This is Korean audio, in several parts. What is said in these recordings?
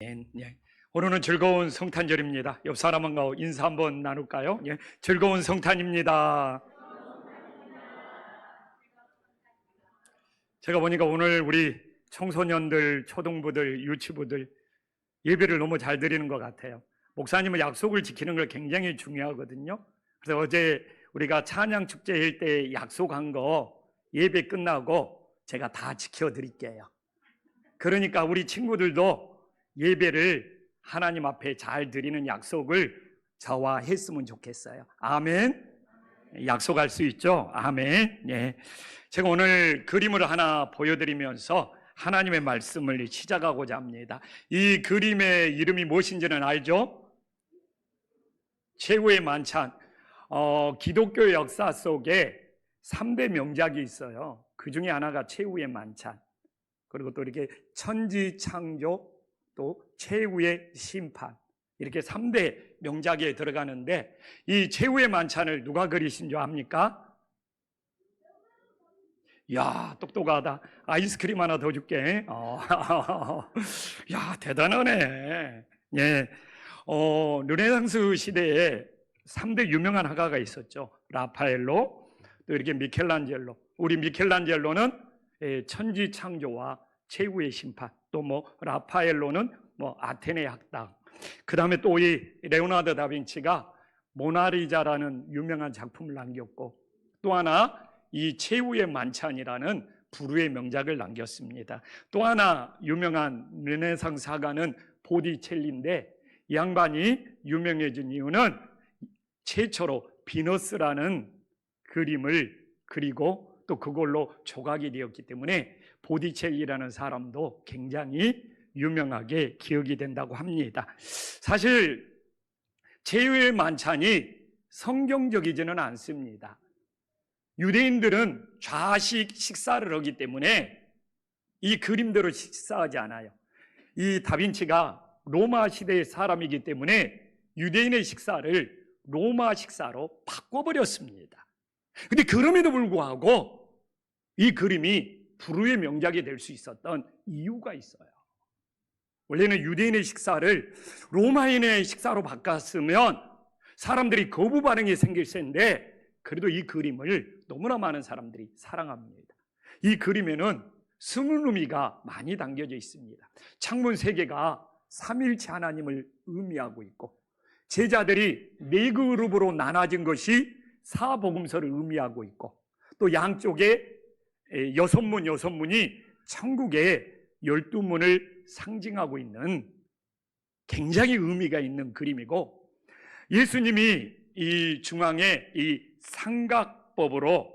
예. 오늘은 즐거운 성탄절입니다. 옆 사람하고 인사 한번 나눌까요? 예. 즐거운 성탄입니다. 제가 보니까 오늘 우리 청소년들, 초등부들, 유치부들 예배를 너무 잘 드리는 것 같아요. 목사님은 약속을 지키는 걸 굉장히 중요하거든요. 그래서 어제 우리가 찬양 축제일 때 약속한 거 예배 끝나고 제가 다 지켜드릴게요. 그러니까 우리 친구들도 예배를 하나님 앞에 잘 드리는 약속을 저와 했으면 좋겠어요. 아멘. 약속할 수 있죠? 아멘. 예. 제가 오늘 그림을 하나 보여드리면서 하나님의 말씀을 시작하고자 합니다. 이 그림의 이름이 무엇인지는 알죠? 최후의 만찬. 기독교 역사 속에 3대 명작이 있어요. 그 중에 하나가 최후의 만찬, 그리고 또 이렇게 천지창조, 또 최후의 심판, 이렇게 3대 명작에 들어가는데, 이 최후의 만찬을 누가 그리신 줄 압니까? 야, 똑똑하다. 아이스크림 하나 더 줄게. 야, 대단하네. 예. 르네상스 시대에 3대 유명한 화가가 있었죠. 라파엘로, 또 이렇게 미켈란젤로. 우리 미켈란젤로는 천지창조와 최후의 심판, 또 라파엘로는 아테네 학당, 그 다음에 또 이 레오나르도 다빈치가 모나리자라는 유명한 작품을 남겼고, 또 하나 이 최후의 만찬이라는 불후의 명작을 남겼습니다. 또 하나 유명한 르네상스 화가는 보디첼리인데, 이 양반이 유명해진 이유는 최초로 비너스라는 그림을 그리고 또 그걸로 조각이 되었기 때문에 보디첼리라는 사람도 굉장히 유명하게 기억이 된다고 합니다. 사실 최후의 만찬이 성경적이지는 않습니다. 유대인들은 좌식 식사를 하기 때문에 이 그림대로 식사하지 않아요. 이 다빈치가 로마 시대의 사람이기 때문에 유대인의 식사를 로마 식사로 바꿔버렸습니다. 근데 그럼에도 불구하고 이 그림이 불후의 명작이 될 수 있었던 이유가 있어요. 원래는 유대인의 식사를 로마인의 식사로 바꿨으면 사람들이 거부 반응이 생길 텐데, 그래도 이 그림을 너무나 많은 사람들이 사랑합니다. 이 그림에는 숨은 의미가 많이 담겨져 있습니다. 창문 3개가 삼일체 하나님을 의미하고 있고, 제자들이 4그룹으로 나눠진 것이 사복음서를 의미하고 있고, 또 양쪽에 6문이 천국의 12문을 상징하고 있는 굉장히 의미가 있는 그림이고, 예수님이 이 중앙에 이 삼각법으로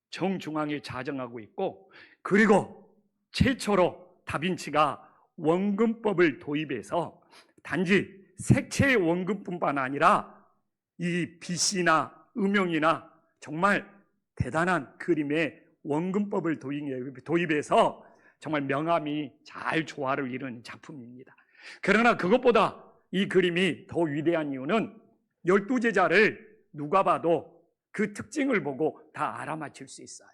정중앙에 자정하고 있고, 그리고 최초로 다빈치가 원근법을 도입해서 단지 색채의 원근뿐만 아니라 이 빛이나 음영이나 정말 대단한 그림의 원근법을 도입해서 정말 명암이 잘 조화를 이루는 작품입니다. 그러나 그것보다 이 그림이 더 위대한 이유는 12제자를 누가 봐도 그 특징을 보고 다 알아맞힐 수 있어요.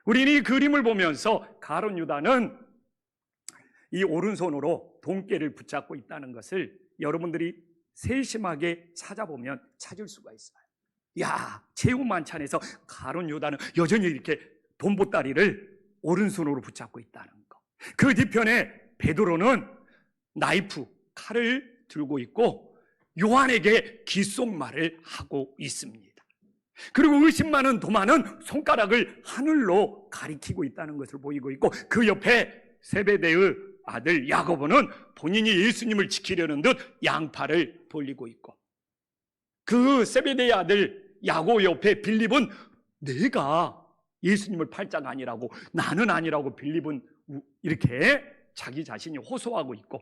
우리는 이 그림을 보면서 가룟 유다는 이 오른손으로 돈깨를 붙잡고 있다는 것을 여러분들이 세심하게 찾아보면 찾을 수가 있어요. 야, 최후 만찬에서 가룟 유다는 여전히 이렇게 돈보따리를 오른손으로 붙잡고 있다는 거. 그 뒤편에 베드로는 나이프, 칼을 들고 있고 요한에게 귓속말을 하고 있습니다. 그리고 의심 많은 도마는 손가락을 하늘로 가리키고 있다는 것을 보이고 있고, 그 옆에 세베대의 아들 야고보는 본인이 예수님을 지키려는 듯 양팔을 벌리고 있고, 그 세베대의 아들 야고 옆에 빌립은 내가 예수님을 팔자가 아니라고, 나는 아니라고 빌립은 이렇게 자기 자신이 호소하고 있고,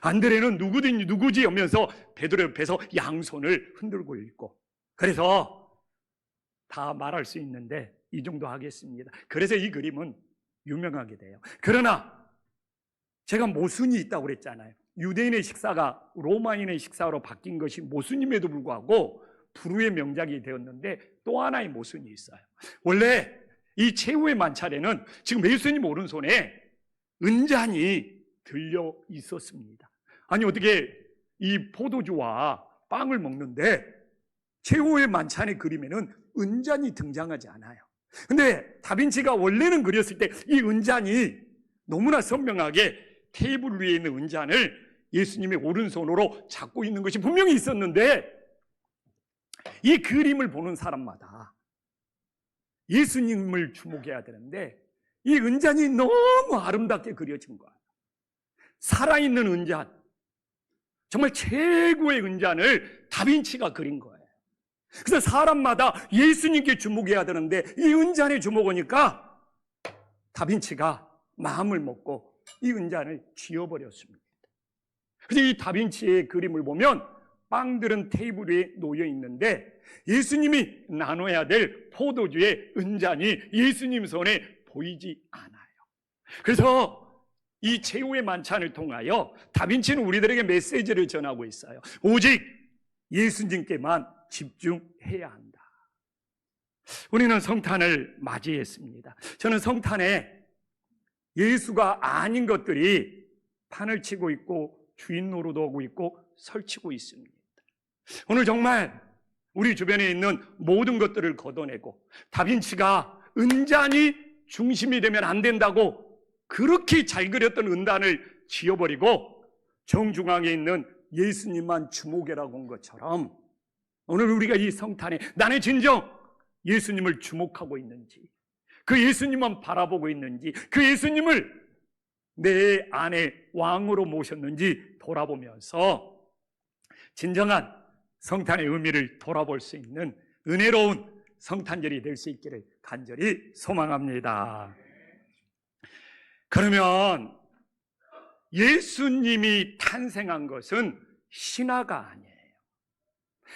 안드레는 누구지 하면서 베드로 옆에서 양손을 흔들고 있고, 그래서 다 말할 수 있는데 이 정도 하겠습니다. 그래서 이 그림은 유명하게 돼요. 그러나 제가 모순이 있다고 그랬잖아요. 유대인의 식사가 로마인의 식사로 바뀐 것이 모순임에도 불구하고 불후의 명작이 되었는데, 또 하나의 모순이 있어요. 원래 이 최후의 만찬에는 지금 예수님 오른손에 은잔이 들려 있었습니다. 아니 어떻게 이 포도주와 빵을 먹는데 최후의 만찬의 그림에는 은잔이 등장하지 않아요. 근데 다빈치가 원래는 그렸을 때 이 은잔이 너무나 선명하게 테이블 위에 있는 은잔을 예수님의 오른손으로 잡고 있는 것이 분명히 있었는데, 이 그림을 보는 사람마다 예수님을 주목해야 되는데 이 은잔이 너무 아름답게 그려진 거야. 살아있는 은잔, 정말 최고의 은잔을 다빈치가 그린 거예요. 그래서 사람마다 예수님께 주목해야 되는데 이 은잔에 주목하니까 다빈치가 마음을 먹고 이 은잔을 쥐어버렸습니다. 그래서 이 다빈치의 그림을 보면 빵들은 테이블 위에 놓여 있는데 예수님이 나눠야 될 포도주의 은잔이 예수님 손에 보이지 않아요. 그래서 이 최후의 만찬을 통하여 다빈치는 우리들에게 메시지를 전하고 있어요. 오직 예수님께만 집중해야 한다. 우리는 성탄을 맞이했습니다. 저는 성탄에 예수가 아닌 것들이 판을 치고 있고 주인 노릇하고 있고 설치고 있습니다. 오늘 정말 우리 주변에 있는 모든 것들을 걷어내고 다빈치가 은잔이 중심이 되면 안 된다고 그렇게 잘 그렸던 은단을 지워버리고 정중앙에 있는 예수님만 주목해라고 한 것처럼 오늘 우리가 이 성탄에 나는 진정 예수님을 주목하고 있는지, 그 예수님만 바라보고 있는지, 그 예수님을 내 안에 왕으로 모셨는지 돌아보면서 진정한 성탄의 의미를 돌아볼 수 있는 은혜로운 성탄절이 될 수 있기를 간절히 소망합니다. 그러면 예수님이 탄생한 것은 신화가 아니에요.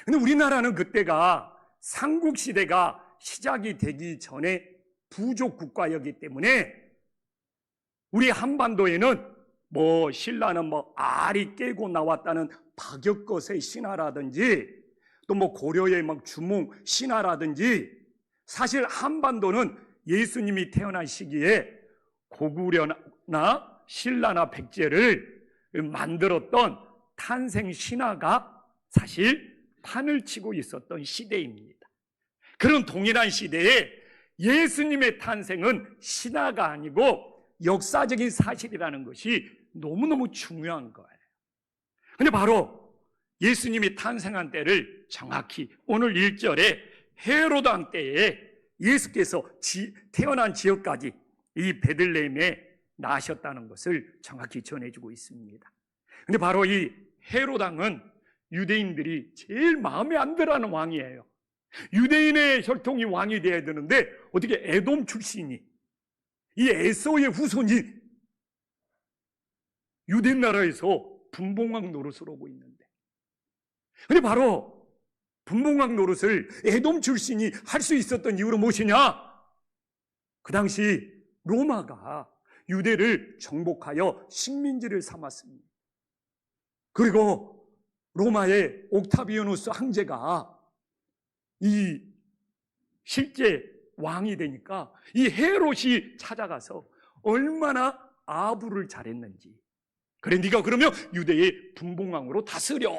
근데 우리나라는 그때가 삼국시대가 시작이 되기 전에 부족 국가였기 때문에 우리 한반도에는 신라는 알이 깨고 나왔다는 박역것의 신화라든지 또 고려의 주몽 신화라든지, 사실 한반도는 예수님이 태어난 시기에 고구려나 신라나 백제를 만들었던 탄생 신화가 사실 판을 치고 있었던 시대입니다. 그런 동일한 시대에 예수님의 탄생은 신화가 아니고 역사적인 사실이라는 것이 너무너무 중요한 거예요. 근데 바로 예수님이 탄생한 때를 정확히 오늘 1절에 헤로드 왕 때에 예수께서 태어난 지역까지 이 베들레헴에 나셨다는 것을 정확히 전해주고 있습니다. 근데 바로 이 헤로드 왕은 유대인들이 제일 마음에 안 들어하는 왕이에요. 유대인의 혈통이 왕이 되어야 되는데 어떻게 에돔 출신이, 이 에서의 후손이 유대 나라에서 분봉왕 노릇을 하고 있는데, 근데 바로 분봉왕 노릇을 에돔 출신이 할 수 있었던 이유는 무엇이냐? 그 당시 로마가 유대를 정복하여 식민지를 삼았습니다. 그리고 로마의 옥타비아누스 황제가 이 실제 왕이 되니까 이 헤롯이 찾아가서 얼마나 아부를 잘했는지, 그래 네가 그러면 유대의 분봉왕으로 다스려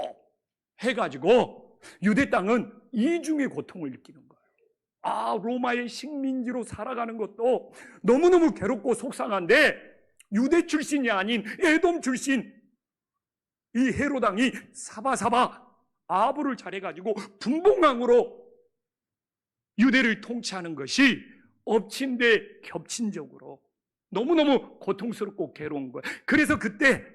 해가지고 유대 땅은 이중의 고통을 느끼는 거예요. 로마의 식민지로 살아가는 것도 너무너무 괴롭고 속상한데 유대 출신이 아닌 에돔 출신 이 헤롯 왕이 사바사바 아부를 잘해가지고 분봉왕으로 유대를 통치하는 것이 엎친 데 겹친적으로 너무너무 고통스럽고 괴로운 거예요. 그래서 그때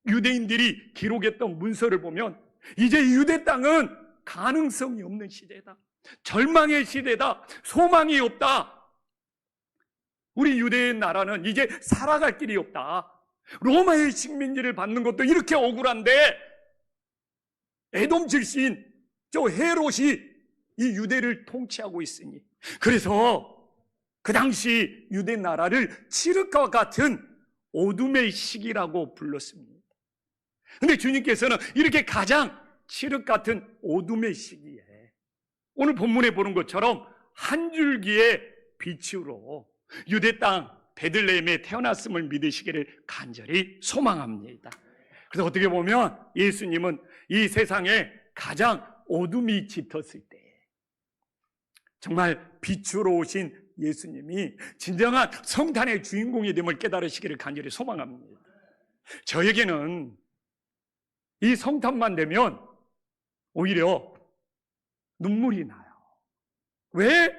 유대인들이 기록했던 문서를 보면 이제 유대 땅은 가능성이 없는 시대다, 절망의 시대다, 소망이 없다, 우리 유대의 나라는 이제 살아갈 길이 없다, 로마의 식민지를 받는 것도 이렇게 억울한데 에돔 출신 저 헤롯이 이 유대를 통치하고 있으니, 그래서 그 당시 유대 나라를 칠흑과 같은 어둠의 시기라고 불렀습니다. 근데 주님께서는 이렇게 가장 칠흑 같은 어둠의 시기에 오늘 본문에 보는 것처럼 한 줄기의 빛으로 유대 땅 베들레헴에 태어났음을 믿으시기를 간절히 소망합니다. 그래서 어떻게 보면 예수님은 이 세상에 가장 어둠이 짙었을 때 정말 빛으로 오신 예수님이 진정한 성탄의 주인공이 됨을 깨달으시기를 간절히 소망합니다. 저에게는 이 성탄만 되면 오히려 눈물이 나요. 왜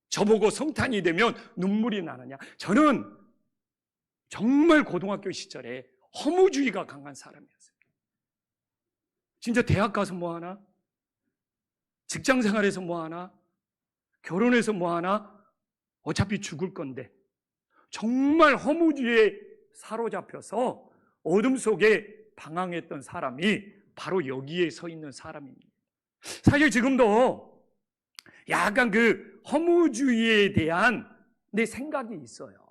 저보고 성탄이 되면 눈물이 나느냐? 저는 정말 고등학교 시절에 허무주의가 강한 사람이었어요. 진짜 대학 가서 뭐 하나? 직장 생활에서 뭐 하나? 결혼해서 뭐 하나? 어차피 죽을 건데 정말 허무주의에 사로잡혀서 어둠 속에 방황했던 사람이 바로 여기에 서 있는 사람입니다. 사실 지금도 약간 그 허무주의에 대한 내 생각이 있어요.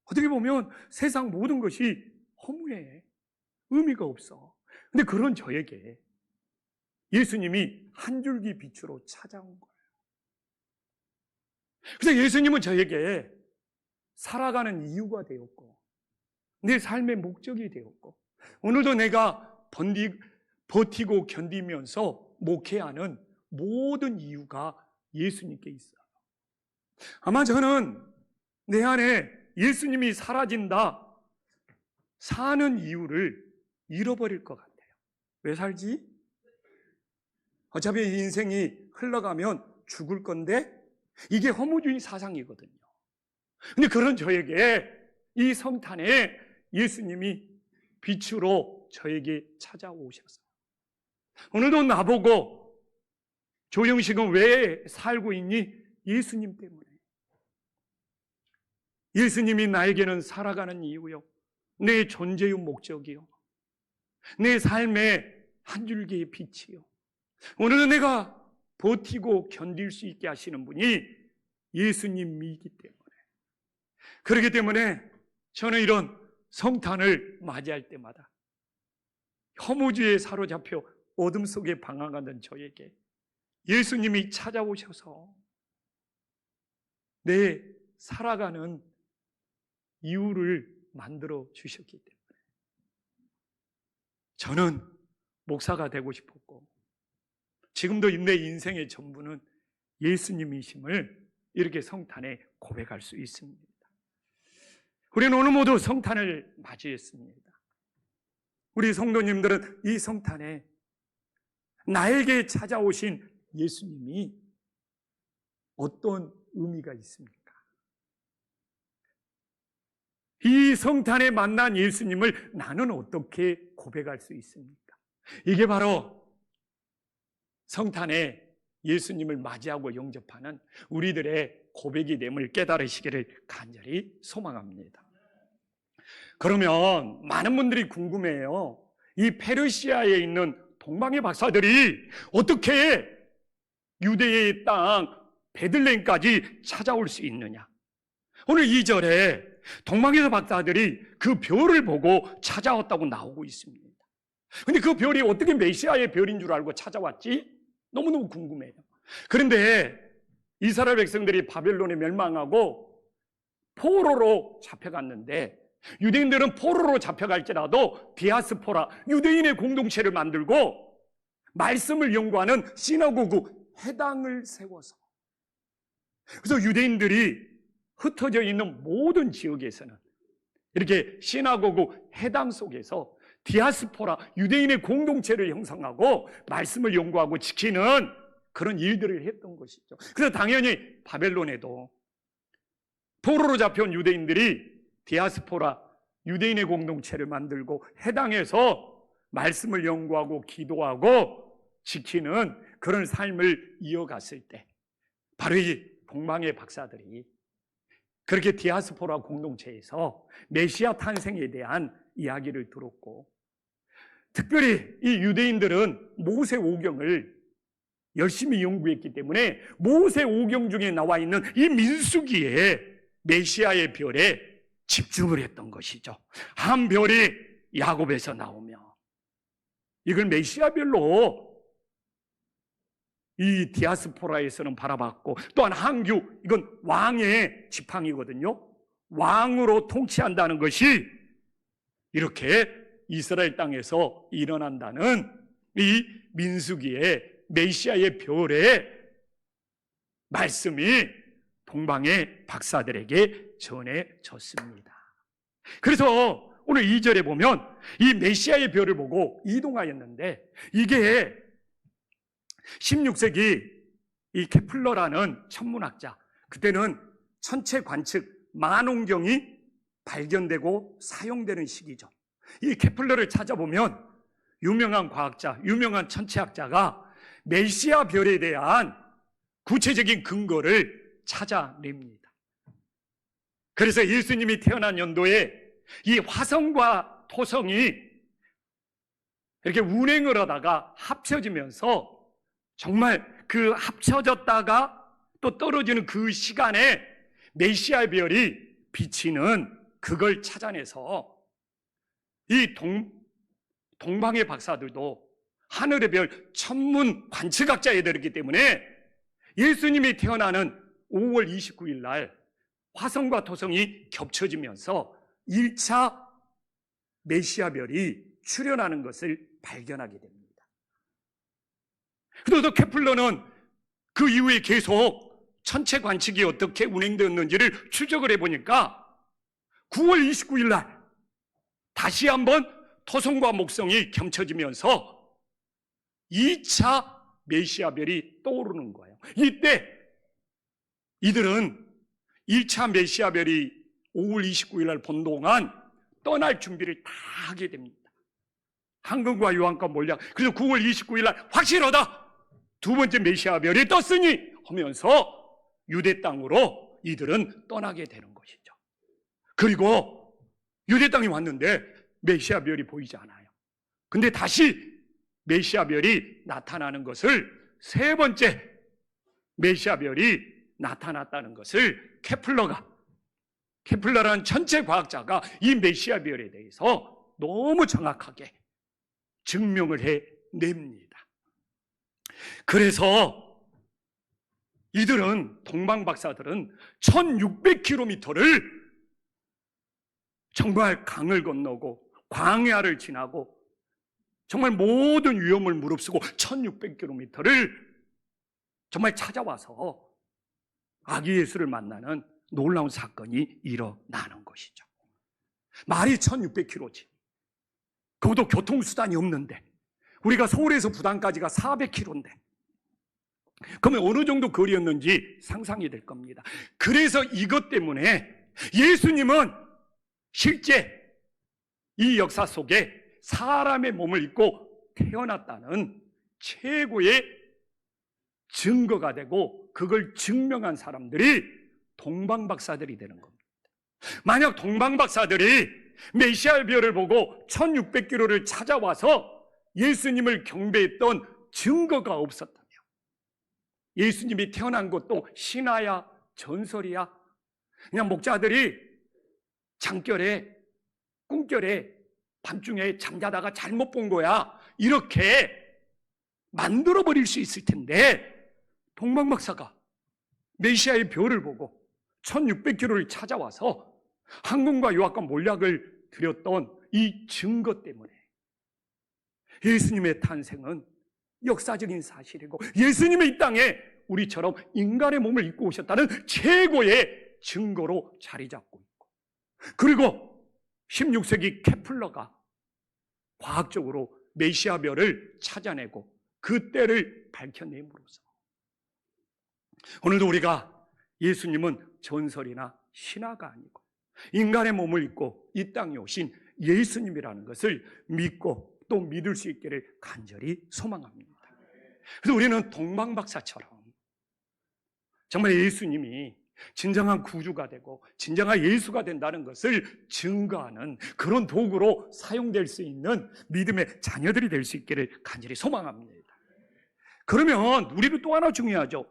어떻게 보면 세상 모든 것이 허무해. 의미가 없어. 근데 그런 저에게 예수님이 한 줄기 빛으로 찾아온 거예요. 그래서 예수님은 저에게 살아가는 이유가 되었고 내 삶의 목적이 되었고 오늘도 내가 버티고 견디면서 목회하는 모든 이유가 예수님께 있어요. 아마 저는 내 안에 예수님이 사라진다 사는 이유를 잃어버릴 것 같아요. 왜 살지? 어차피 인생이 흘러가면 죽을 건데 이게 허무주의 사상이거든요. 근데 그런 저에게 이 성탄에 예수님이 빛으로 저에게 찾아오셨어요. 오늘도 나보고 조영식은 왜 살고 있니? 예수님 때문에. 예수님이 나에게는 살아가는 이유요, 내 존재의 목적이요, 내 삶의 한 줄기의 빛이요. 오늘은 내가 버티고 견딜 수 있게 하시는 분이 예수님이기 때문에. 그렇기 때문에 저는 이런 성탄을 맞이할 때마다 허무주의에 사로잡혀 어둠 속에 방황하던 저에게 예수님이 찾아오셔서 내 살아가는 이유를 만들어 주셨기 때문에 저는 목사가 되고 싶었고 지금도 내 인생의 전부는 예수님이심을 이렇게 성탄에 고백할 수 있습니다. 우리는 오늘 모두 성탄을 맞이했습니다. 우리 성도님들은 이 성탄에 나에게 찾아오신 예수님이 어떤 의미가 있습니까? 이 성탄에 만난 예수님을 나는 어떻게 고백할 수 있습니까? 이게 바로 성탄에 예수님을 맞이하고 영접하는 우리들의 고백이 됨을 깨달으시기를 간절히 소망합니다. 그러면 많은 분들이 궁금해요. 이 페르시아에 있는 동방의 박사들이 어떻게 유대의 땅 베들레헴까지 찾아올 수 있느냐? 오늘 2절에 동방에서 박사들이 그 별을 보고 찾아왔다고 나오고 있습니다. 근데 그 별이 어떻게 메시아의 별인 줄 알고 찾아왔지? 너무너무 궁금해요. 그런데 이스라엘 백성들이 바벨론에 멸망하고 포로로 잡혀갔는데 유대인들은 포로로 잡혀갈지라도 디아스포라, 유대인의 공동체를 만들고 말씀을 연구하는 시나고그 회당을 세워서, 그래서 유대인들이 흩어져 있는 모든 지역에서는 이렇게 시나고그 회당 속에서 디아스포라, 유대인의 공동체를 형성하고 말씀을 연구하고 지키는 그런 일들을 했던 것이죠. 그래서 당연히 바벨론에도 포로로 잡혀온 유대인들이 디아스포라, 유대인의 공동체를 만들고 회당에서 말씀을 연구하고 기도하고 지키는 그런 삶을 이어갔을 때 바로 이 동방의 박사들이 그렇게 디아스포라 공동체에서 메시아 탄생에 대한 이야기를 들었고, 특별히 이 유대인들은 모세오경을 열심히 연구했기 때문에 모세오경 중에 나와 있는 이 민수기에 메시아의 별에 집중을 했던 것이죠. 한 별이 야곱에서 나오며 이걸 메시아별로 이 디아스포라에서는 바라봤고, 또한 한규, 이건 왕의 지팡이거든요. 왕으로 통치한다는 것이 이렇게 이스라엘 땅에서 일어난다는 이 민수기의 메시아의 별의 말씀이 동방의 박사들에게 전해졌습니다. 그래서 오늘 2절에 보면 이 메시아의 별을 보고 이동하였는데, 이게 16세기 이 케플러라는 천문학자, 그때는 천체 관측 만원경이 발견되고 사용되는 시기죠. 이 케플러를 찾아보면 유명한 과학자, 유명한 천체학자가 메시아 별에 대한 구체적인 근거를 찾아냅니다. 그래서 예수님이 태어난 연도에 이 화성과 토성이 이렇게 운행을 하다가 합쳐지면서 정말 그 합쳐졌다가 또 떨어지는 그 시간에 메시아 별이 비치는 그걸 찾아내서 이 동방의 박사들도 하늘의 별 천문 관측학자애들이기 때문에 예수님이 태어나는 5월 29일 날 화성과 토성이 겹쳐지면서 1차 메시아 별이 출현하는 것을 발견하게 됩니다. 그래도 케플러는 그 이후에 계속 천체 관측이 어떻게 운행되었는지를 추적을 해보니까 9월 29일 날 다시 한번 토성과 목성이 겹쳐지면서 2차 메시아별이 떠오르는 거예요. 이때 이들은 1차 메시아별이 5월 29일 날 본 동안 떠날 준비를 다 하게 됩니다. 황금과 유황과 몰약. 그래서 9월 29일 날 확실하다, 두 번째 메시아별이 떴으니 하면서 유대 땅으로 이들은 떠나게 되는 것이죠. 그리고 유대 땅에 왔는데 메시아별이 보이지 않아요. 근데 다시 메시아별이 나타나는 것을, 세 번째 메시아별이 나타났다는 것을 케플러라는 천체 과학자가 이 메시아별에 대해서 너무 정확하게 증명을 해냅니다. 그래서 이들은, 동방박사들은 1600km를 정말 강을 건너고 광야를 지나고 정말 모든 위험을 무릅쓰고 1600km를 정말 찾아와서 아기 예수를 만나는 놀라운 사건이 일어나는 것이죠. 말이 1600km지. 그것도 교통수단이 없는데, 우리가 서울에서 부산까지가 400km인데 그러면 어느 정도 거리였는지 상상이 될 겁니다. 그래서 이것 때문에 예수님은 실제 이 역사 속에 사람의 몸을 입고 태어났다는 최고의 증거가 되고, 그걸 증명한 사람들이 동방박사들이 되는 겁니다. 만약 동방박사들이 메시아 별을 보고 1600km를 찾아와서 예수님을 경배했던 증거가 없었다면, 예수님이 태어난 것도 신화야 전설이야, 그냥 목자들이 장결에 꿈결에 밤중에 잠자다가 잘못 본 거야, 이렇게 만들어버릴 수 있을 텐데, 동방박사가 메시아의 별을 보고 1600km를 찾아와서 황금과 유황과 몰약을 드렸던 이 증거 때문에 예수님의 탄생은 역사적인 사실이고, 예수님의 이 땅에 우리처럼 인간의 몸을 입고 오셨다는 최고의 증거로 자리 잡고 있고, 그리고 16세기 케플러가 과학적으로 메시아별을 찾아내고 그 때를 밝혀냄으로써 오늘도 우리가 예수님은 전설이나 신화가 아니고 인간의 몸을 입고 이 땅에 오신 예수님이라는 것을 믿고 또 믿을 수 있기를 간절히 소망합니다. 그래서 우리는 동방박사처럼 정말 예수님이 진정한 구주가 되고 진정한 예수가 된다는 것을 증거하는 그런 도구로 사용될 수 있는 믿음의 자녀들이 될 수 있기를 간절히 소망합니다. 그러면 우리도 또 하나 중요하죠.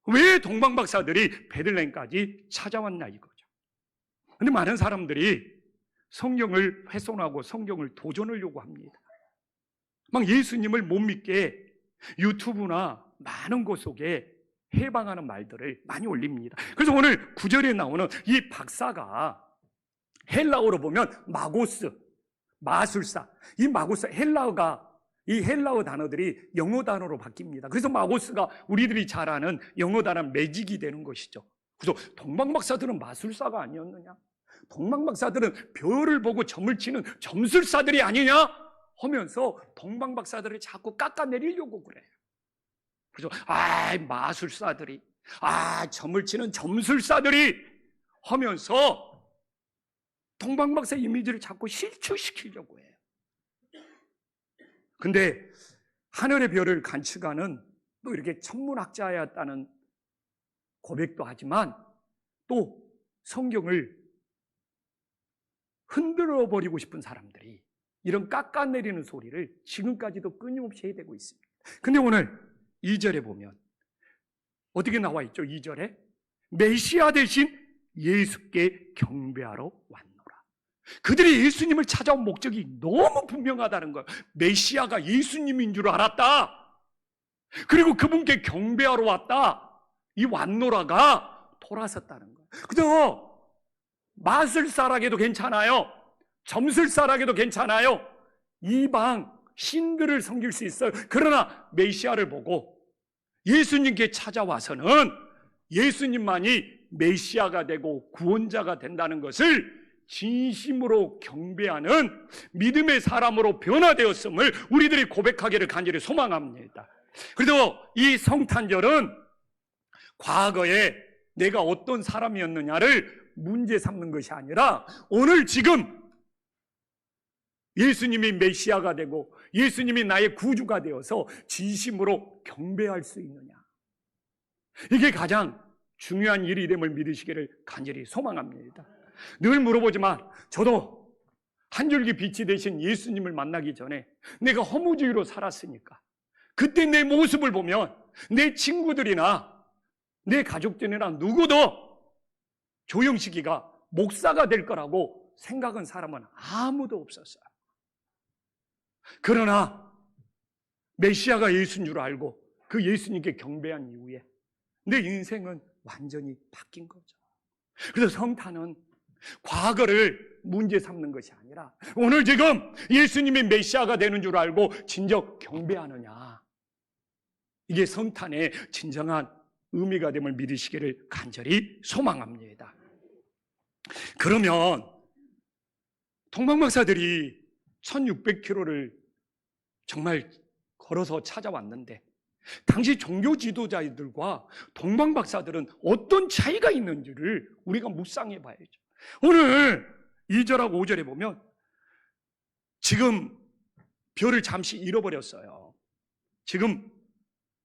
왜 동방박사들이 베들레헴까지 찾아왔나 이거죠. 그런데 많은 사람들이 성경을 훼손하고 성경을 도전하려고 합니다. 막 예수님을 못 믿게 유튜브나 많은 곳 속에 해방하는 말들을 많이 올립니다. 그래서 오늘 9절에 나오는 이 박사가 헬라어로 보면 마고스, 마술사, 이 마고스 헬라어가 이 헬라어 단어들이 영어 단어로 바뀝니다. 그래서 마고스가 우리들이 잘 아는 영어 단어 매직이 되는 것이죠. 그래서 동방박사들은 마술사가 아니었느냐? 동방박사들은 별을 보고 점을 치는 점술사들이 아니냐? 하면서 동방박사들을 자꾸 깎아내리려고 그래요. 그래서 마술사들이, 점을 치는 점술사들이 하면서 동방박사 이미지를 자꾸 실추시키려고 해요. 근데 하늘의 별을 관측하는 또 이렇게 천문학자였다는 고백도 하지만 또 성경을 흔들어 버리고 싶은 사람들이 이런 깎아내리는 소리를 지금까지도 끊임없이 해대고 있습니다. 근데 오늘 2절에 보면 어떻게 나와 있죠? 2절에 메시아 대신 예수께 경배하러 왔노라. 그들이 예수님을 찾아온 목적이 너무 분명하다는 거예요. 메시아가 예수님인 줄 알았다. 그리고 그분께 경배하러 왔다. 이 왔노라가 돌아섰다는 거예요. 그저 마술사라게도 괜찮아요. 점술사라게도 괜찮아요. 이방 신들을 섬길 수 있어요. 그러나 메시아를 보고 예수님께 찾아와서는 예수님만이 메시아가 되고 구원자가 된다는 것을 진심으로 경배하는 믿음의 사람으로 변화되었음을 우리들이 고백하기를 간절히 소망합니다. 그래서 이 성탄절은 과거에 내가 어떤 사람이었느냐를 문제 삼는 것이 아니라 오늘 지금 예수님이 메시아가 되고 예수님이 나의 구주가 되어서 진심으로 경배할 수 있느냐, 이게 가장 중요한 일이 됨을 믿으시기를 간절히 소망합니다. 늘 물어보지만 저도 한 줄기 빛이 되신 예수님을 만나기 전에 내가 허무주의로 살았으니까 그때 내 모습을 보면 내 친구들이나 내 가족들이나 누구도 조영식이가 목사가 될 거라고 생각한 사람은 아무도 없었어요. 그러나 메시아가 예수인 줄 알고 그 예수님께 경배한 이후에 내 인생은 완전히 바뀐 거죠. 그래서 성탄은 과거를 문제 삼는 것이 아니라 오늘 지금 예수님이 메시아가 되는 줄 알고 진정 경배하느냐, 이게 성탄의 진정한 의미가 됨을 믿으시기를 간절히 소망합니다. 그러면 동방박사들이 1600km를 정말 걸어서 찾아왔는데 당시 종교 지도자들과 동방박사들은 어떤 차이가 있는지를 우리가 묵상해 봐야죠. 오늘 2절하고 5절에 보면 지금 별을 잠시 잃어버렸어요. 지금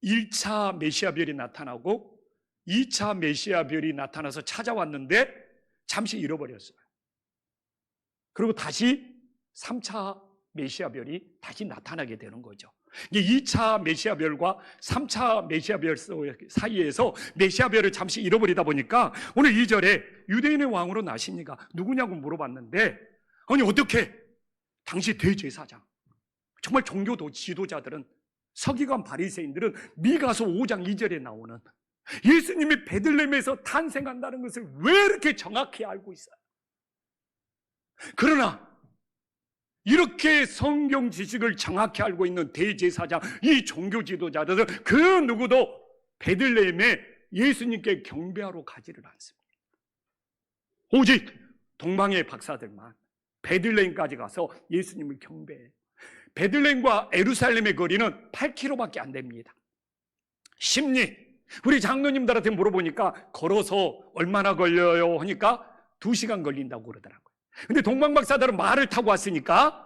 1차 메시아 별이 나타나고 2차 메시아 별이 나타나서 찾아왔는데 잠시 잃어버렸어요. 그리고 다시 3차 메시아 별이 다시 나타나게 되는 거죠. 이게 2차 메시아 별과 3차 메시아 별 사이에서 메시아 별을 잠시 잃어버리다 보니까 오늘 2절에 유대인의 왕으로 나십니까? 누구냐고 물어봤는데, 아니 어떻게 당시 대제사장, 정말 종교 지도자들은, 서기관 바리새인들은 미가서 5장 2절에 나오는 예수님이 베들레헴에서 탄생한다는 것을 왜 이렇게 정확히 알고 있어요? 그러나 이렇게 성경 지식을 정확히 알고 있는 대제사장, 이 종교 지도자들은 그 누구도 베들레헴에 예수님께 경배하러 가지를 않습니다. 오직 동방의 박사들만 베들레헴까지 가서 예수님을 경배해요. 베들레헴과 예루살렘의 거리는 8km밖에 안 됩니다. 심리, 우리 장로님들한테 물어보니까 걸어서 얼마나 걸려요 하니까 2시간 걸린다고 그러더라고요. 근데 동방박사들은 말을 타고 왔으니까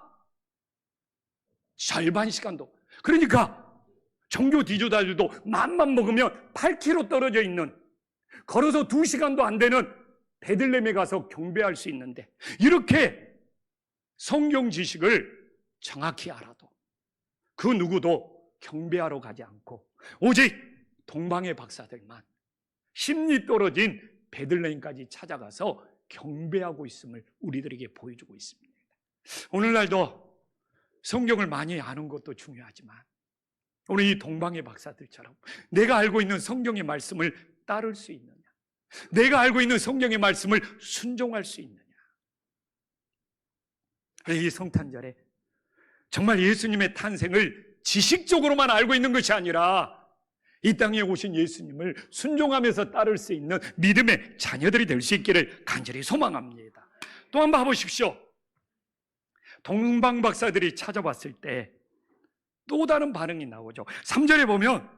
절반 시간도. 그러니까 종교 지도자들도 맘만 먹으면 8km 떨어져 있는, 걸어서 2시간도 안 되는 베들레헴에 가서 경배할 수 있는데, 이렇게 성경 지식을 정확히 알아도 그 누구도 경배하러 가지 않고 오직 동방의 박사들만 심리 떨어진 베들레헴까지 찾아가서 경배하고 있음을 우리들에게 보여주고 있습니다. 오늘날도 성경을 많이 아는 것도 중요하지만 오늘 이 동방의 박사들처럼 내가 알고 있는 성경의 말씀을 따를 수 있느냐, 내가 알고 있는 성경의 말씀을 순종할 수 있느냐, 그래서 이 성탄절에 정말 예수님의 탄생을 지식적으로만 알고 있는 것이 아니라 이 땅에 오신 예수님을 순종하면서 따를 수 있는 믿음의 자녀들이 될 수 있기를 간절히 소망합니다. 또 한 번 봐보십시오. 동방박사들이 찾아봤을 때 또 다른 반응이 나오죠. 3절에 보면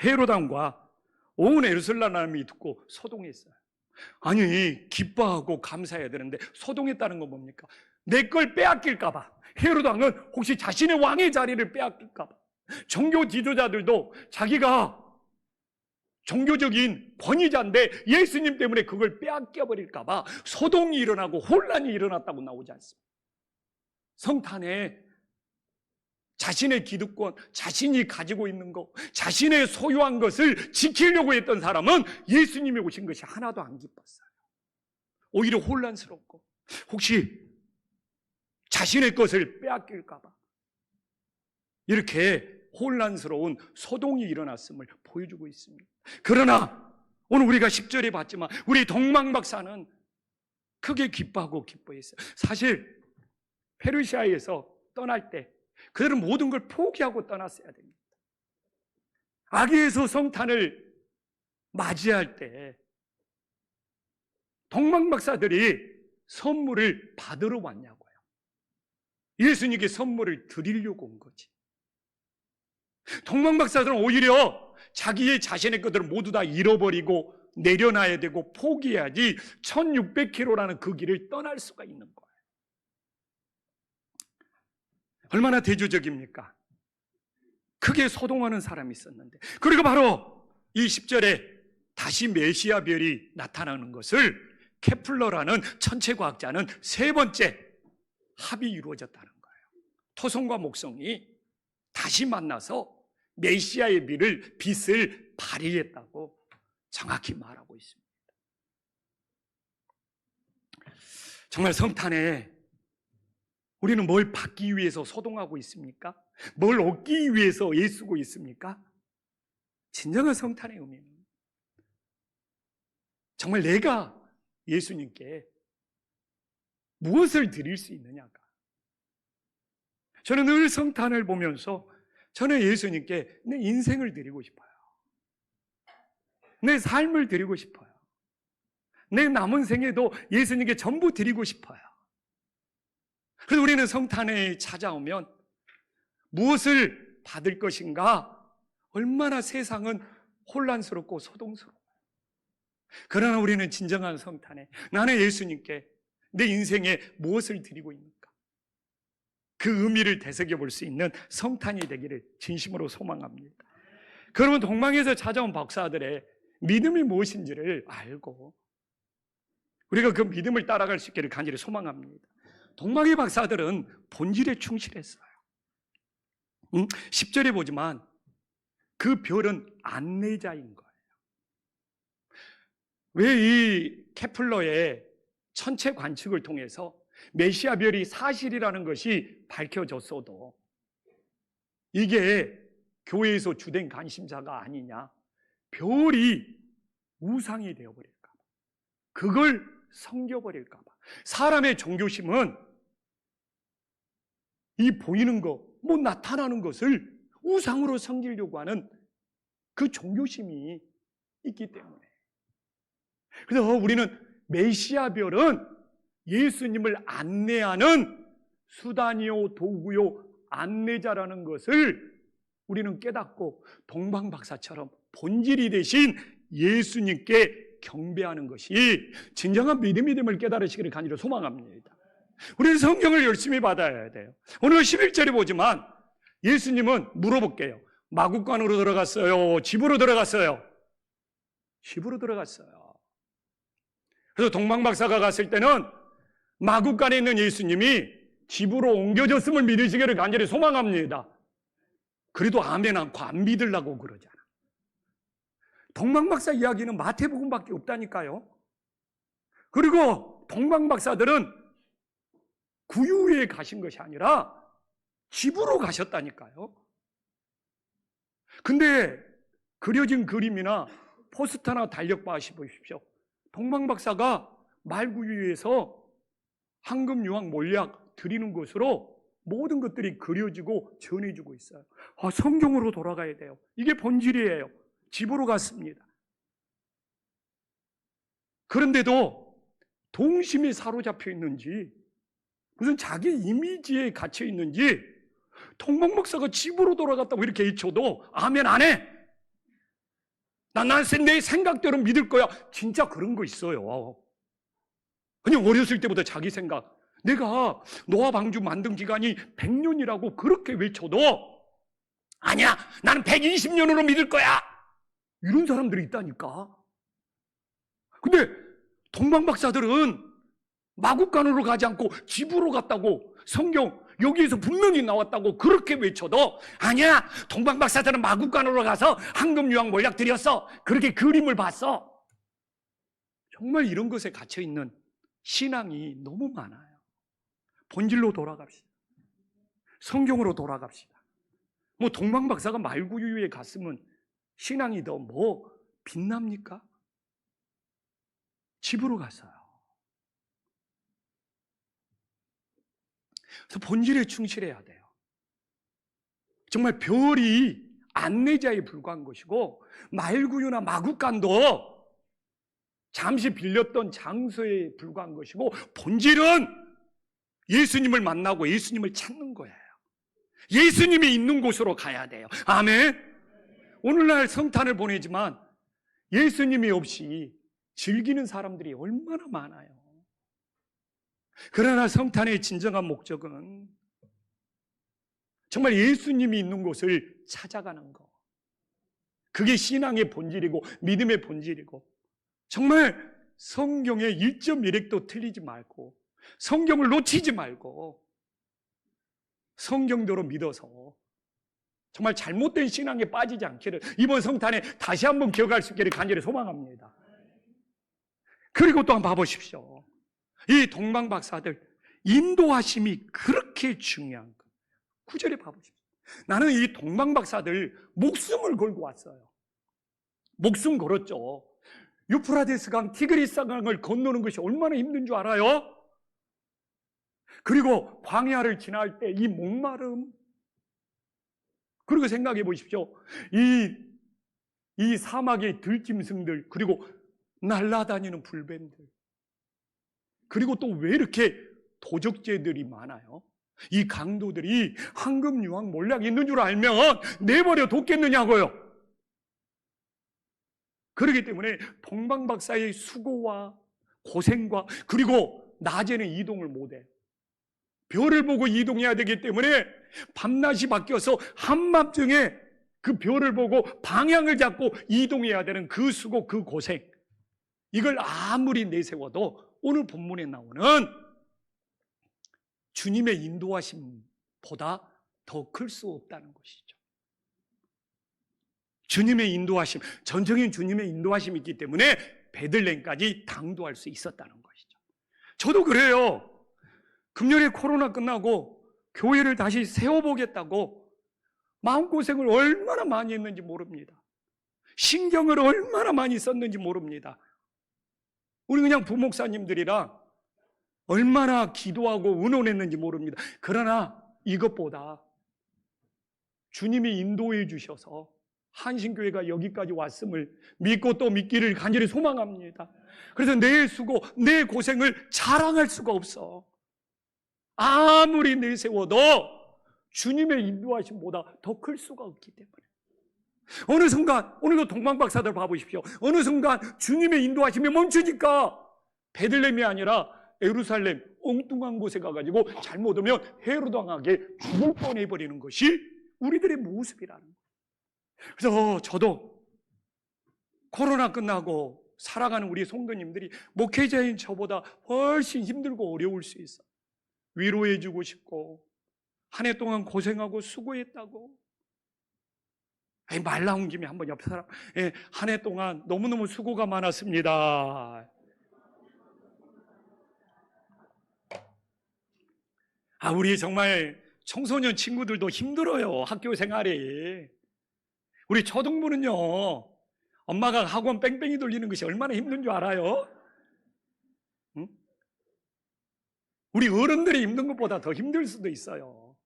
헤롯 왕과 온 예루살렘 사람이 듣고 소동했어요. 아니, 기뻐하고 감사해야 되는데 소동했다는 건 뭡니까? 내 걸 빼앗길까 봐. 헤롯 왕은 혹시 자신의 왕의 자리를 빼앗길까 봐. 종교 지도자들도 자기가 종교적인 권위자인데 예수님 때문에 그걸 빼앗겨 버릴까 봐 소동이 일어나고 혼란이 일어났다고 나오지 않습니다. 성탄에 자신의 기득권, 자신이 가지고 있는 것, 자신의 소유한 것을 지키려고 했던 사람은 예수님이 오신 것이 하나도 안 기뻤어요. 오히려 혼란스럽고 혹시 자신의 것을 빼앗길까 봐 이렇게 혼란스러운 소동이 일어났음을 보여주고 있습니다. 그러나 오늘 우리가 10절에 봤지만 우리 동방박사는 크게 기뻐하고 기뻐했어요. 사실 페르시아에서 떠날 때 그들은 모든 걸 포기하고 떠났어야 됩니다. 아기에서 성탄을 맞이할 때 동방박사들이 선물을 받으러 왔냐고요. 예수님께 선물을 드리려고 온 거지. 동방박사들은 오히려 자기의 자신의 것들을 모두 다 잃어버리고 내려놔야 되고 포기해야지 1600km라는 그 길을 떠날 수가 있는 거예요. 얼마나 대조적입니까? 크게 소동하는 사람이 있었는데, 그리고 바로 이 10절에 다시 메시아 별이 나타나는 것을 케플러라는 천체과학자는 세 번째 합이 이루어졌다는 거예요. 토성과 목성이 다시 만나서 메시아의 빛을 발휘했다고 정확히 말하고 있습니다. 정말 성탄에 우리는 뭘 받기 위해서 소동하고 있습니까? 뭘 얻기 위해서 애쓰고 있습니까? 진정한 성탄의 의미는 정말 내가 예수님께 무엇을 드릴 수 있느냐가. 저는 늘 성탄을 보면서 저는 예수님께 내 인생을 드리고 싶어요. 내 삶을 드리고 싶어요. 내 남은 생에도 예수님께 전부 드리고 싶어요. 그래서 우리는 성탄에 찾아오면 무엇을 받을 것인가? 얼마나 세상은 혼란스럽고 소동스러워요. 그러나 우리는 진정한 성탄에 나는 예수님께 내 인생에 무엇을 드리고 있는가? 그 의미를 되새겨볼 수 있는 성탄이 되기를 진심으로 소망합니다. 그러면 동방에서 찾아온 박사들의 믿음이 무엇인지를 알고 우리가 그 믿음을 따라갈 수 있기를 간절히 소망합니다. 동방의 박사들은 본질에 충실했어요. 10절에 보지만 그 별은 안내자인 거예요. 왜 이 케플러의 천체 관측을 통해서 메시아 별이 사실이라는 것이 밝혀졌어도 이게 교회에서 주된 관심사가 아니냐, 별이 우상이 되어버릴까 봐, 그걸 섬겨버릴까 봐. 사람의 종교심은 이 보이는 거, 나타나는 것을 우상으로 섬기려고 하는 그 종교심이 있기 때문에. 그래서 우리는 메시아 별은 예수님을 안내하는 수단이요, 도구요, 안내자라는 것을 우리는 깨닫고 동방박사처럼 본질이 되신 예수님께 경배하는 것이 진정한 믿음이 됨을 깨달으시기를 간절히 소망합니다. 우리는 성경을 열심히 받아야 돼요. 오늘 11절에 보지만 예수님은 물어볼게요. 마구간으로 들어갔어요? 집으로 들어갔어요? 집으로 들어갔어요. 그래서 동방박사가 갔을 때는 마구간에 있는 예수님이 집으로 옮겨졌음을 믿으시기를 간절히 소망합니다. 그래도 아멘 않고 안 믿으려고 그러잖아. 동방박사 이야기는 마태복음밖에 없다니까요. 그리고 동방박사들은 구유회에 가신 것이 아니라 집으로 가셨다니까요. 근데 그려진 그림이나 포스터나 달력봐 보십시오. 동방박사가 말구유회에서 황금, 유황, 몰약 드리는 것으로 모든 것들이 그려지고 전해지고 있어요. 성경으로 돌아가야 돼요. 이게 본질이에요. 집으로 갔습니다. 그런데도 동심에 사로잡혀 있는지, 무슨 자기 이미지에 갇혀 있는지, 통박 목사가 집으로 돌아갔다고 이렇게 외쳐도 아멘 안 해. 난 내 생각대로 믿을 거야. 진짜 그런 거 있어요. 그냥 어렸을 때부터 자기 생각, 내가 노아 방주 만든 기간이 100년이라고 그렇게 외쳐도 아니야, 나는 120년으로 믿을 거야. 이런 사람들이 있다니까. 근데 동방 박사들은 마구간으로 가지 않고 집으로 갔다고, 성경 여기에서 분명히 나왔다고 그렇게 외쳐도 아니야, 동방 박사들은 마구간으로 가서 황금, 유황, 몰약 드렸어. 그렇게 그림을 봤어. 정말 이런 것에 갇혀 있는 신앙이 너무 많아요. 본질로 돌아갑시다. 성경으로 돌아갑시다. 뭐 동방 박사가 말구유에 갔으면 신앙이 더 뭐 빛납니까? 집으로 갔어요. 그래서 본질에 충실해야 돼요. 정말 별이 안내자에 불과한 것이고, 말구유나 마구간도 잠시 빌렸던 장소에 불과한 것이고, 본질은 예수님을 만나고 예수님을 찾는 거예요. 예수님이 있는 곳으로 가야 돼요. 아멘. 오늘날 성탄을 보내지만 예수님이 없이 즐기는 사람들이 얼마나 많아요. 그러나 성탄의 진정한 목적은 정말 예수님이 있는 곳을 찾아가는 것. 그게 신앙의 본질이고 믿음의 본질이고, 정말 성경의 1.1획도 틀리지 말고 성경을 놓치지 말고 성경대로 믿어서 정말 잘못된 신앙에 빠지지 않기를 이번 성탄에 다시 한번 기억할 수 있기를 간절히 소망합니다. 그리고 또한 봐보십시오. 이 동방 박사들 인도하심이 그렇게 중요한 것. 9절에 봐보십시오. 나는 이 동방 박사들 목숨을 걸고 왔어요. 목숨 걸었죠. 유프라데스 강, 티그리스 강을 건너는 것이 얼마나 힘든 줄 알아요? 그리고 광야를 지날 때 이 목마름, 그리고 생각해 보십시오. 이 사막의 들짐승들, 그리고 날아다니는 불뱀들, 그리고 또 왜 이렇게 도적제들이 많아요? 이 강도들이 황금, 유황, 몰약이 있는 줄 알면 내버려 뒀겠느냐고요. 그렇기 때문에 동방 박사의 수고와 고생과, 그리고 낮에는 이동을 못해. 별을 보고 이동해야 되기 때문에 밤낮이 바뀌어서 한밤중에 그 별을 보고 방향을 잡고 이동해야 되는 그 수고, 그 고생, 이걸 아무리 내세워도 오늘 본문에 나오는 주님의 인도하심보다 더 클 수 없다는 것이죠. 주님의 인도하심, 전적인 주님의 인도하심이 있기 때문에 베들레헴까지 당도할 수 있었다는 것이죠. 저도 그래요. 금년에 코로나 끝나고 교회를 다시 세워보겠다고 마음고생을 얼마나 많이 했는지 모릅니다. 신경을 얼마나 많이 썼는지 모릅니다. 우리 그냥 부목사님들이랑 얼마나 기도하고 의논했는지 모릅니다. 그러나 이것보다 주님이 인도해 주셔서 한신교회가 여기까지 왔음을 믿고 또 믿기를 간절히 소망합니다. 그래서 내 수고, 내 고생을 자랑할 수가 없어. 아무리 내세워도 주님의 인도하심보다 더 클 수가 없기 때문에 어느 순간, 오늘도 동방박사들 봐보십시오. 어느 순간 주님의 인도하심이 멈추니까 베들레헴이 아니라 예루살렘 엉뚱한 곳에 가가지고 잘못 오면 헤로당하게 죽을 뻔해버리는 것이 우리들의 모습이라는 거예요. 그래서 저도 코로나 끝나고 살아가는 우리 성도님들이 목회자인 저보다 훨씬 힘들고 어려울 수 있어. 위로해주고 싶고, 한 해 동안 고생하고 수고했다고. 말 나온 김에 한번 옆 사람, 한 해 동안 너무너무 수고가 많았습니다. 우리 정말 청소년 친구들도 힘들어요. 학교 생활이. 우리 초등부는요, 엄마가 학원 뺑뺑이 돌리는 것이 얼마나 힘든 줄 알아요? 응? 우리 어른들이 힘든 것보다 더 힘들 수도 있어요.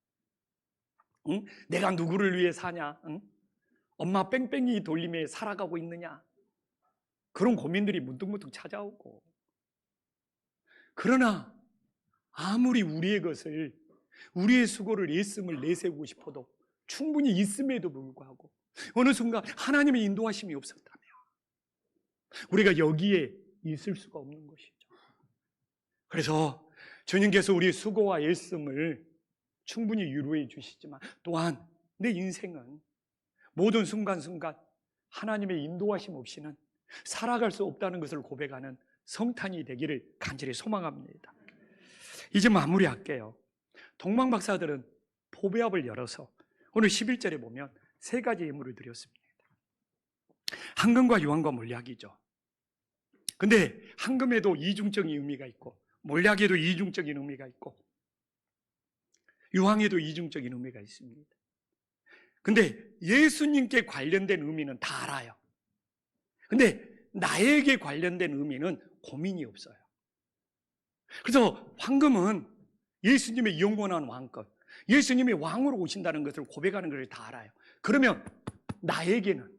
응? 내가 누구를 위해 사냐? 응? 엄마 뺑뺑이 돌림에 살아가고 있느냐? 그런 고민들이 문득문득 찾아오고. 그러나 아무리 우리의 것을, 우리의 수고를 애씀을 내세우고 싶어도 충분히 있음에도 불구하고 어느 순간 하나님의 인도하심이 없었다면 우리가 여기에 있을 수가 없는 것이죠. 그래서 주님께서 우리의 수고와 애씀을 충분히 위로해 주시지만 또한 내 인생은 모든 순간순간 하나님의 인도하심 없이는 살아갈 수 없다는 것을 고백하는 성탄이 되기를 간절히 소망합니다. 이제 마무리할게요. 동방 박사들은 보배합을 열어서 오늘 11절에 보면 세 가지 예물을 드렸습니다. 황금과 유황과 몰약이죠. 근데 황금에도 이중적인 의미가 있고 몰약에도 이중적인 의미가 있고 유황에도 이중적인 의미가 있습니다. 근데 예수님께 관련된 의미는 다 알아요. 근데 나에게 관련된 의미는 고민이 없어요. 그래서 황금은 예수님의 영원한 왕권, 예수님이 왕으로 오신다는 것을 고백하는 것을 다 알아요. 그러면 나에게는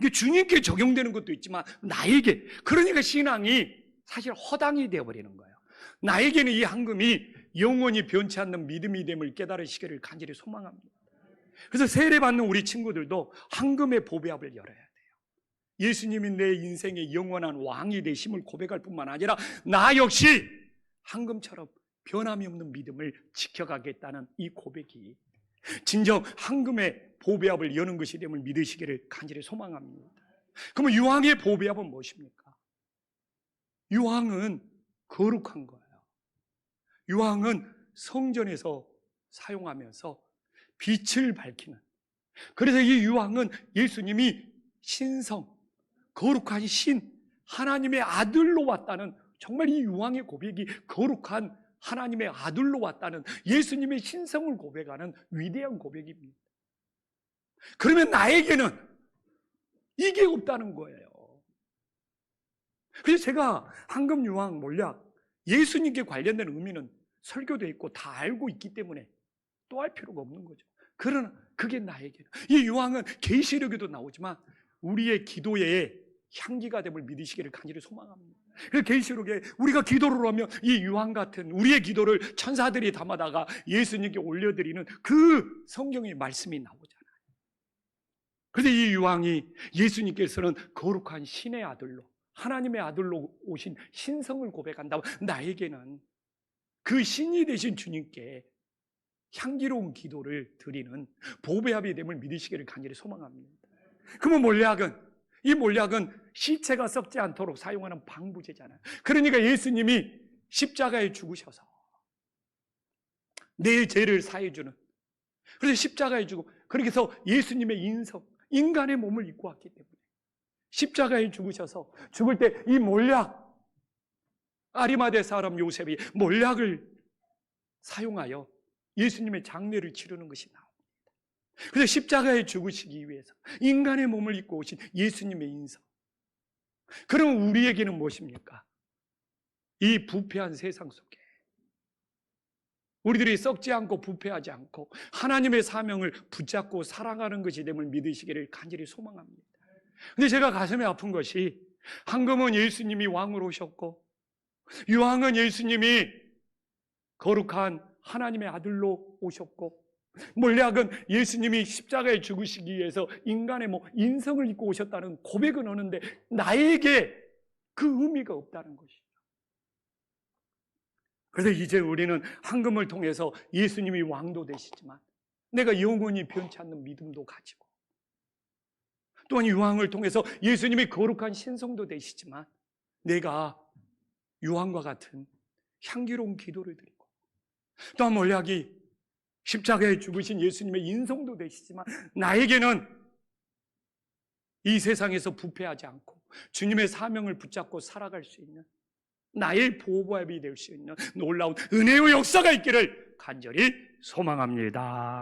이게 주님께 적용되는 것도 있지만 나에게, 그러니까 신앙이 사실 허당이 되어버리는 거예요. 나에게는 이 황금이 영원히 변치 않는 믿음이 됨을 깨달으시기를 간절히 소망합니다. 그래서 세례받는 우리 친구들도 황금의 보배합을 열어야 돼요. 예수님이 내 인생의 영원한 왕이 되심을 고백할 뿐만 아니라 나 역시 황금처럼 변함이 없는 믿음을 지켜가겠다는 이 고백이 진정 황금의 보배합을 여는 것이 됨을 믿으시기를 간절히 소망합니다. 그러면 유황의 보배합은 무엇입니까? 유황은 거룩한 거예요. 유황은 성전에서 사용하면서 빛을 밝히는, 그래서 이 유황은 예수님이 신성, 거룩한 신, 하나님의 아들로 왔다는, 정말 이 유황의 고백이 거룩한 하나님의 아들로 왔다는 예수님의 신성을 고백하는 위대한 고백입니다. 그러면 나에게는 이게 없다는 거예요. 그래서 제가 황금, 유황, 몰약, 예수님께 관련된 의미는 설교되어 있고 다 알고 있기 때문에 또 할 필요가 없는 거죠. 그러나 그게 나에게는, 이 유황은 계시록에도 나오지만 우리의 기도의 향기가 됨을 믿으시기를 간절히 소망합니다. 그래서 계시록에 우리가 기도를 하면 이 유황 같은 우리의 기도를 천사들이 담아다가 예수님께 올려드리는 그 성경의 말씀이 나오잖아요. 그래서 이 유황이 예수님께서는 거룩한 신의 아들로, 하나님의 아들로 오신 신성을 고백한다고 나에게는 그 신이 되신 주님께 향기로운 기도를 드리는 보배합이 됨을 믿으시기를 간절히 소망합니다. 그러면 몰약은, 이 몰약은 시체가 썩지 않도록 사용하는 방부제잖아요. 그러니까 예수님이 십자가에 죽으셔서 내 죄를 사해주는, 그래서 십자가에 죽고, 그래서 예수님의 인성, 인간의 몸을 입고 왔기 때문에 십자가에 죽으셔서 죽을 때 이 몰약, 아리마대 사람 요셉이 몰약을 사용하여 예수님의 장례를 치르는 것이 나옵니다. 그래서 십자가에 죽으시기 위해서 인간의 몸을 입고 오신 예수님의 인성. 그럼 우리에게는 무엇입니까? 이 부패한 세상 속에 우리들이 썩지 않고 부패하지 않고 하나님의 사명을 붙잡고 살아가는 것이 됨을 믿으시기를 간절히 소망합니다. 근데 제가 가슴이 아픈 것이, 황금은 예수님이 왕으로 오셨고 유황은 예수님이 거룩한 하나님의 아들로 오셨고 몰약은 예수님이 십자가에 죽으시기 위해서 인간의 인성을 입고 오셨다는 고백은 하는데 나에게 그 의미가 없다는 것이죠. 그래서 이제 우리는 황금을 통해서 예수님이 왕도 되시지만 내가 영원히 변치 않는 믿음도 가지고, 또한 유황을 통해서 예수님이 거룩한 신성도 되시지만 내가 유황과 같은 향기로운 기도를 드리고, 또한 몰약이 십자가에 죽으신 예수님의 인성도 되시지만 나에게는 이 세상에서 부패하지 않고 주님의 사명을 붙잡고 살아갈 수 있는, 나의 보호법이 될 수 있는 놀라운 은혜의 역사가 있기를 간절히 소망합니다.